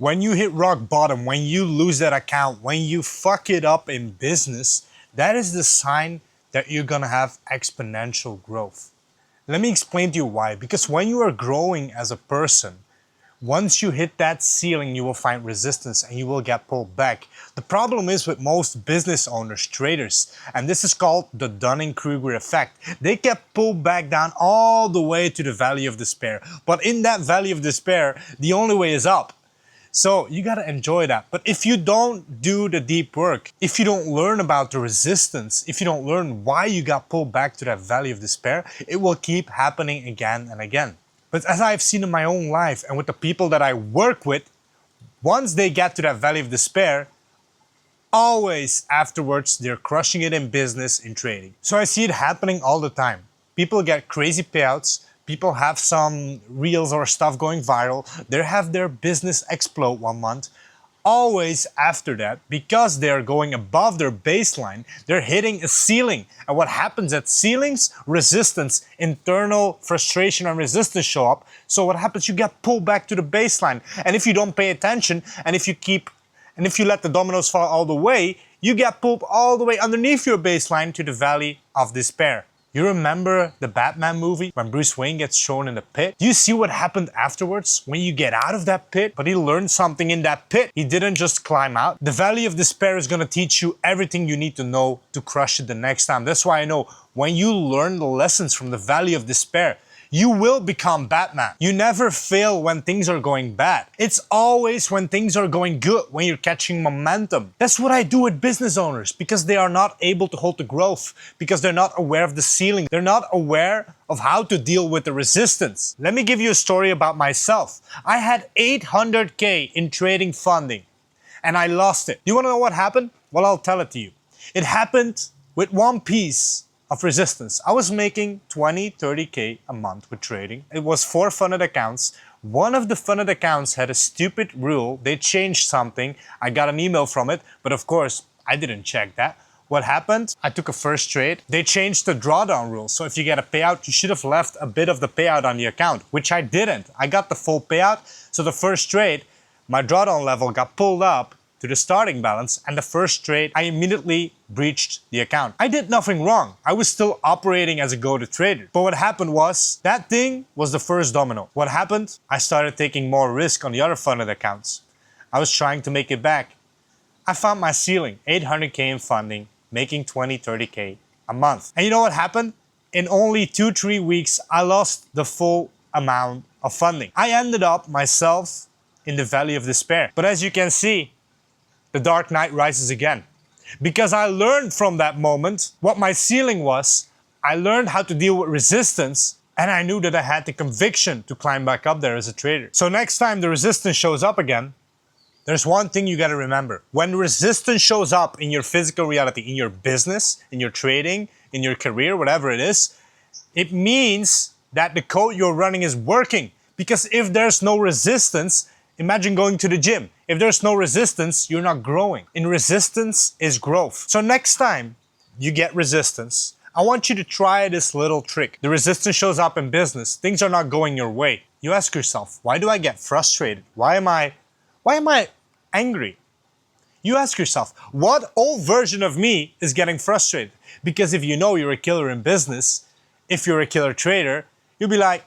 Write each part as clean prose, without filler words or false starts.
When you hit rock bottom, when you lose that account, when you fuck it up in business, that is the sign that you're gonna have exponential growth. Let me explain to you why. Because when you are growing as a person, once you hit that ceiling, you will find resistance and you will get pulled back. The problem is with most business owners, traders, and this is called the Dunning-Kruger effect. They get pulled back down all the way to the valley of despair. But in that valley of despair, the only way is up. So you gotta enjoy that. But if you don't do the deep work, if you don't learn about the resistance, if you don't learn why you got pulled back to that valley of despair, it will keep happening again and again. But as I've seen in my own life and with the people that I work with, once they get to that valley of despair, always afterwards they're crushing it in business, in trading. So I see it happening all the time. People get crazy payouts. People have some reels or stuff going viral. They have their business explode one month. Always after that, because they're going above their baseline, they're hitting a ceiling. And what happens at ceilings? Resistance, internal frustration and resistance show up. So what happens? You get pulled back to the baseline. And if you don't pay attention, and if you let the dominoes fall all the way, you get pulled all the way underneath your baseline to the valley of despair. You remember the Batman movie when Bruce Wayne gets thrown in the pit? Do you see what happened afterwards when you get out of that pit? But he learned something in that pit. He didn't just climb out. The Valley of Despair is gonna teach you everything you need to know to crush it the next time. That's why I know when you learn the lessons from the Valley of Despair, you will become Batman. You never fail when things are going bad. It's always when things are going good, when you're catching momentum. That's what I do with business owners because they are not able to hold the growth, because they're not aware of the ceiling. They're not aware of how to deal with the resistance. Let me give you a story about myself. I had 800K in trading funding and I lost it. You wanna know what happened? Well, I'll tell it to you. It happened with one piece of resistance. I was making 20, 30K a month with trading. It was 4 funded accounts. One of the funded accounts had a stupid rule. They changed something. I got an email from it, but of course, I didn't check that. What happened? I took a first trade. They changed the drawdown rule. So if you get a payout, you should have left a bit of the payout on the account, which I didn't. I got the full payout. So the first trade, my drawdown level got pulled up to the starting balance, and the first trade, I immediately breached the account. I did nothing wrong. I was still operating as a go-to trader. But what happened was, that thing was the first domino. What happened? I started taking more risk on the other funded accounts. I was trying to make it back. I found my ceiling, 800K in funding, making 20, 30K a month. And you know what happened? In only 2-3 weeks, I lost the full amount of funding. I ended up myself in the valley of despair. But as you can see, the dark night rises again. Because I learned from that moment what my ceiling was, I learned how to deal with resistance, and I knew that I had the conviction to climb back up there as a trader. So next time the resistance shows up again, there's one thing you gotta remember. When resistance shows up in your physical reality, in your business, in your trading, in your career, whatever it is, it means that the code you're running is working. Because if there's no resistance, imagine going to the gym. If there's no resistance, you're not growing. In resistance is growth. So next time you get resistance, I want you to try this little trick. The resistance shows up in business. Things are not going your way. You ask yourself, why do I get frustrated? Why am I angry? You ask yourself, what old version of me is getting frustrated? Because if you know you're a killer in business, if you're a killer trader, you'll be like,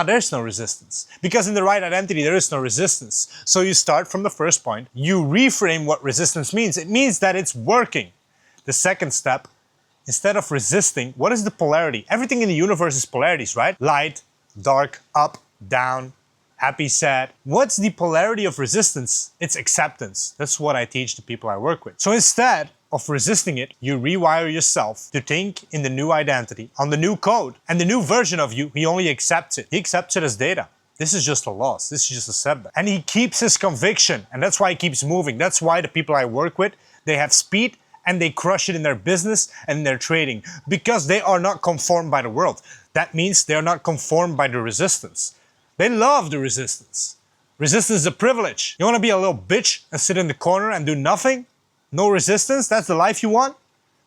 there's no resistance. Because in the right identity, there is no resistance. So you start from the first point. You reframe what resistance means. It means that it's working. The second step, instead of resisting, what is the polarity? Everything in the universe is polarities, right? Light, dark, up, down, happy, sad. What's the polarity of resistance? It's acceptance. That's what I teach the people I work with. So instead of resisting it, you rewire yourself to think in the new identity, on the new code. And the new version of you, he only accepts it. He accepts it as data. This is just a loss. This is just a setback. And he keeps his conviction. And that's why he keeps moving. That's why the people I work with, they have speed and they crush it in their business and in their trading. Because they are not conformed by the world. That means they are not conformed by the resistance. They love the resistance. Resistance is a privilege. You want to be a little bitch and sit in the corner and do nothing? No resistance? That's the life you want?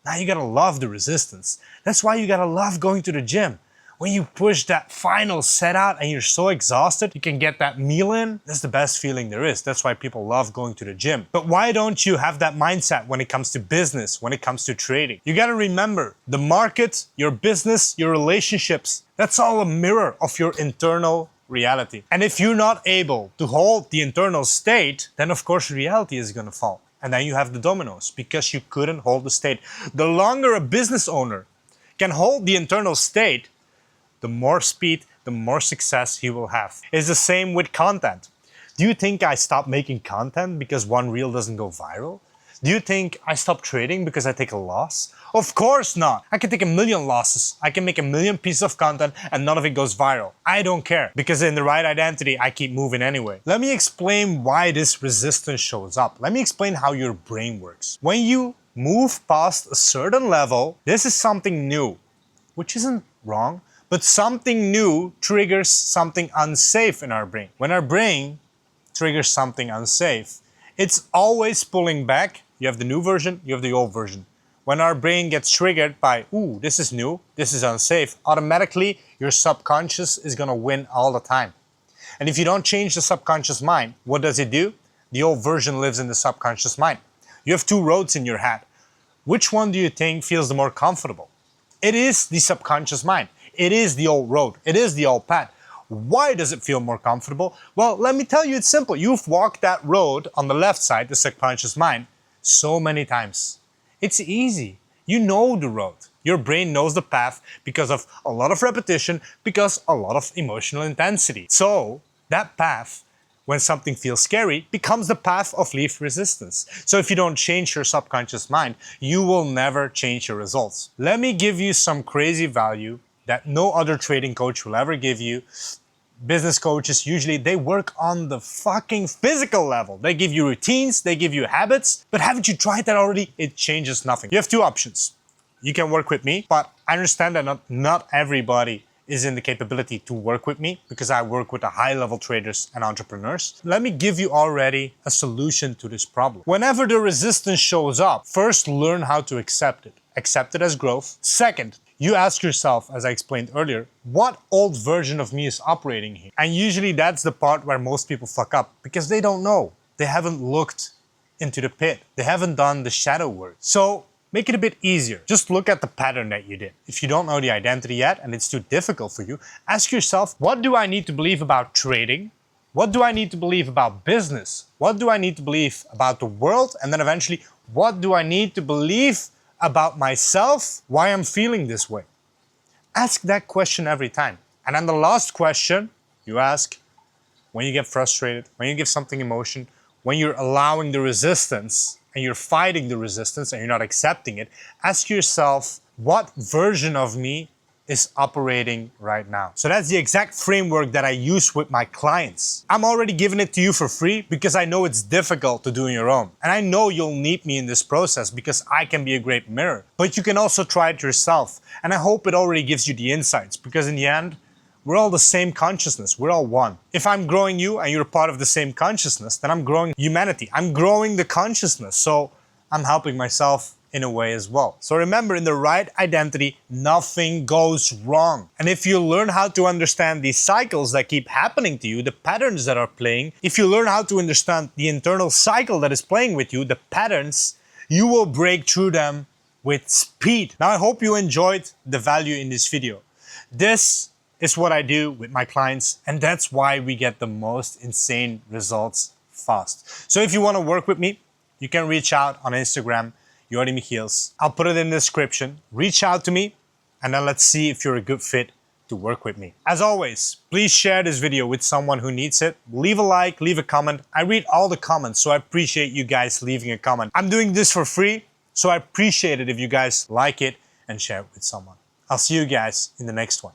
Now you gotta love the resistance. That's why you gotta love going to the gym. When you push that final set out and you're so exhausted, you can get that meal in. That's the best feeling there is. That's why people love going to the gym. But why don't you have that mindset when it comes to business, when it comes to trading? You gotta remember, the market, your business, your relationships, that's all a mirror of your internal reality. And if you're not able to hold the internal state, then of course reality is gonna fall. And then you have the dominoes because you couldn't hold the state. The longer a business owner can hold the internal state, the more speed, the more success he will have. It's the same with content. Do you think I stopped making content because one reel doesn't go viral? Do you think I stopped trading because I take a loss? Of course not. I can take 1,000,000 losses. I can make 1,000,000 pieces of content and none of it goes viral. I don't care because in the right identity, I keep moving anyway. Let me explain why this resistance shows up. Let me explain how your brain works. When you move past a certain level, this is something new, which isn't wrong, but something new triggers something unsafe in our brain. When our brain triggers something unsafe, it's always pulling back. You have the new version, you have the old version. When our brain gets triggered by, ooh, this is new, this is unsafe, automatically your subconscious is gonna win all the time. And if you don't change the subconscious mind, what does it do? The old version lives in the subconscious mind. You have two roads in your head. Which one do you think feels the more comfortable? It is the subconscious mind. It is the old road. It is the old path. Why does it feel more comfortable? Well, let me tell you, it's simple. You've walked that road on the left side, the subconscious mind, so many times. It's easy. You know the road. Your brain knows the path because of a lot of repetition, because a lot of emotional intensity. So that path, when something feels scary, becomes the path of least resistance. So if you don't change your subconscious mind, you will never change your results. Let me give you some crazy value that no other trading coach will ever give you. Business coaches, usually they work on the fucking physical level. They give you routines, they give you habits, but haven't you tried that already? It changes nothing. You have two options. You can work with me, but I understand that not everybody is in the capability to work with me because I work with the high-level traders and entrepreneurs. Let me give you already a solution to this problem. Whenever the resistance shows up, first learn how to accept it. Accept it as growth. Second, you ask yourself, as I explained earlier, what old version of me is operating here? And usually that's the part where most people fuck up because they don't know. They haven't looked into the pit. They haven't done the shadow work. So make it a bit easier. Just look at the pattern that you did. If you don't know the identity yet and it's too difficult for you, ask yourself, what do I need to believe about trading? What do I need to believe about business? What do I need to believe about the world? And then eventually, what do I need to believe about myself, why I'm feeling this way? Ask that question every time. And then the last question you ask, when you get frustrated, when you give something emotion, when you're allowing the resistance and you're fighting the resistance and you're not accepting it, ask yourself, what version of me is operating right now? So that's the exact framework that I use with my clients. I'm already giving it to you for free because I know it's difficult to do on your own. And I know you'll need me in this process because I can be a great mirror. But you can also try it yourself. And I hope it already gives you the insights because in the end, we're all the same consciousness. We're all one. If I'm growing you and you're part of the same consciousness, then I'm growing humanity. I'm growing the consciousness. So I'm helping myself in a way as well. So remember, in the right identity, nothing goes wrong. And if you learn how to understand these cycles that keep happening to you, the patterns that are playing, if you learn how to understand the internal cycle that is playing with you, the patterns, you will break through them with speed. Now, I hope you enjoyed the value in this video. This is what I do with my clients, and that's why we get the most insane results fast. So if you want to work with me, you can reach out on Instagram, Jordi Michiels. I'll put it in the description. Reach out to me, and then let's see if you're a good fit to work with me. As always, please share this video with someone who needs it. Leave a like, leave a comment. I read all the comments, so I appreciate you guys leaving a comment. I'm doing this for free, so I appreciate it if you guys like it and share it with someone. I'll see you guys in the next one.